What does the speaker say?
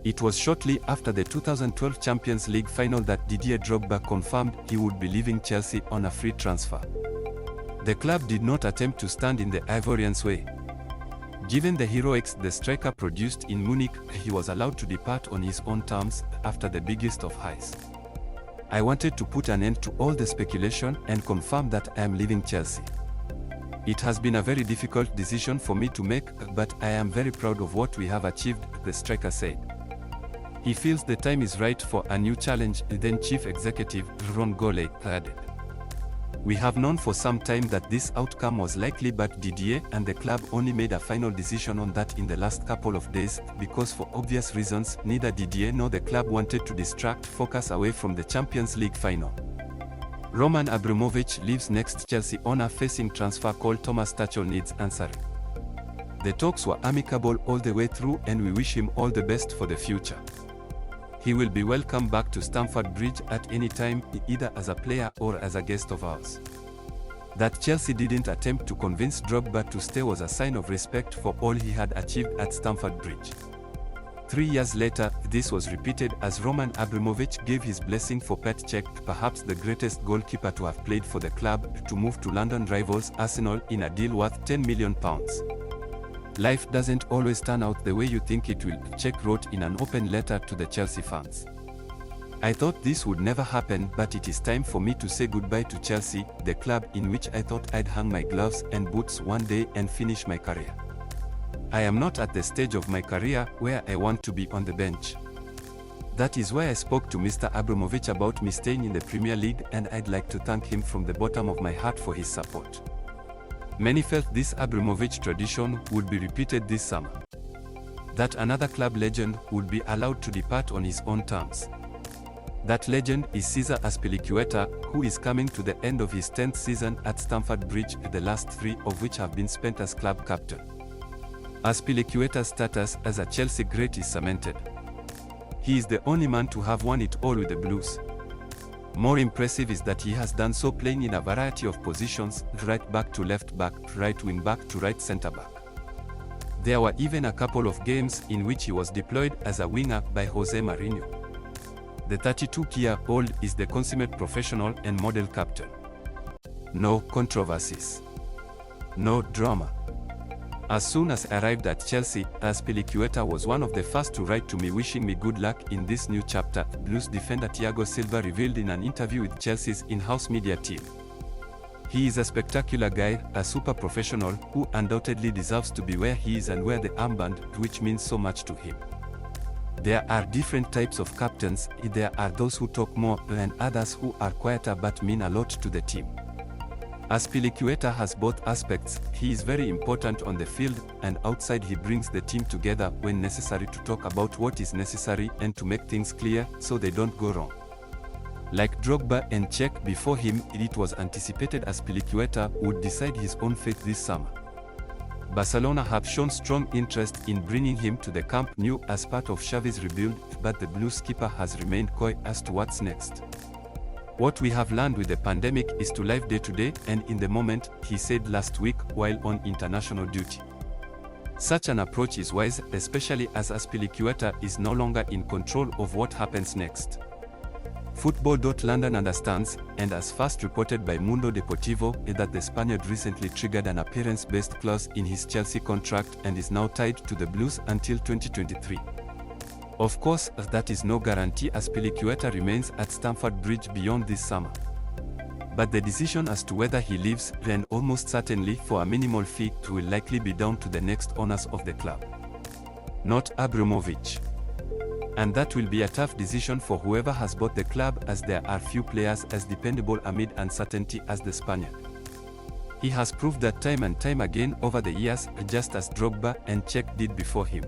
It was shortly after the 2012 Champions League final that Didier Drogba confirmed he would be leaving Chelsea on a free transfer. The club did not attempt to stand in the Ivorian's way. Given the heroics the striker produced in Munich, he was allowed to depart on his own terms after the biggest of highs. I wanted to put an end to all the speculation and confirm that I am leaving Chelsea. It has been a very difficult decision for me to make, but I am very proud of what we have achieved, the striker said. He feels the time is right for a new challenge, then Chief Executive Ron Gurley added. We have known for some time that this outcome was likely, but Didier and the club only made a final decision on that in the last couple of days, because for obvious reasons, neither Didier nor the club wanted to distract focus away from the Champions League final. Roman Abramovich leaves. Next Chelsea owner facing transfer call Thomas Tuchel needs answering. The talks were amicable all the way through, and we wish him all the best for the future. He will be welcome back to Stamford Bridge at any time, either as a player or as a guest of ours. That Chelsea didn't attempt to convince Drogba to stay was a sign of respect for all he had achieved at Stamford Bridge. 3 years later, this was repeated as Roman Abramovich gave his blessing for Petr Cech, perhaps the greatest goalkeeper to have played for the club, to move to London rivals Arsenal in a deal worth £10 million. Life doesn't always turn out the way you think it will, Cech wrote in an open letter to the Chelsea fans. I thought this would never happen, but it is time for me to say goodbye to Chelsea, the club in which I thought I'd hang my gloves and boots one day and finish my career. I am not at the stage of my career where I want to be on the bench. That is why I spoke to Mr. Abramovich about me staying in the Premier League, and I'd like to thank him from the bottom of my heart for his support. Many felt this Abramovich tradition would be repeated this summer. That another club legend would be allowed to depart on his own terms. That legend is Cesar Azpilicueta, who is coming to the end of his 10th season at Stamford Bridge, the last 3 of which have been spent as club captain. Azpilicueta's status as a Chelsea great is cemented. He is the only man to have won it all with the Blues. More impressive is that he has done so playing in a variety of positions, right back to left back, right wing back to right centre back. There were even a couple of games in which he was deployed as a winger by Jose Mourinho. The 32-year-old is the consummate professional and model captain. No controversies. No drama. As soon as I arrived at Chelsea, Azpilicueta was one of the first to write to me wishing me good luck in this new chapter, Blues defender Thiago Silva revealed in an interview with Chelsea's in-house media team. He is a spectacular guy, a super professional, who undoubtedly deserves to be where he is and wear the armband, which means so much to him. There are different types of captains. There are those who talk more, and others who are quieter but mean a lot to the team. Azpilicueta has both aspects. He is very important on the field, and outside he brings the team together when necessary to talk about what is necessary and to make things clear so they don't go wrong. Like Drogba and Cech before him, it was anticipated Azpilicueta would decide his own fate this summer. Barcelona have shown strong interest in bringing him to the Camp Nou as part of Xavi's rebuild, but the Blues skipper has remained coy as to what's next. What we have learned with the pandemic is to live day to day and in the moment, he said last week while on international duty. Such an approach is wise, especially as Azpilicueta is no longer in control of what happens next. Football.London understands, and as first reported by Mundo Deportivo, that the Spaniard recently triggered an appearance-based clause in his Chelsea contract and is now tied to the Blues until 2023. Of course, that is no guarantee Azpilicueta remains at Stamford Bridge beyond this summer. But the decision as to whether he leaves, and almost certainly for a minimal fee, will likely be down to the next owners of the club. Not Abramovich. And that will be a tough decision for whoever has bought the club, as there are few players as dependable amid uncertainty as the Spaniard. He has proved that time and time again over the years, just as Drogba and Cech did before him.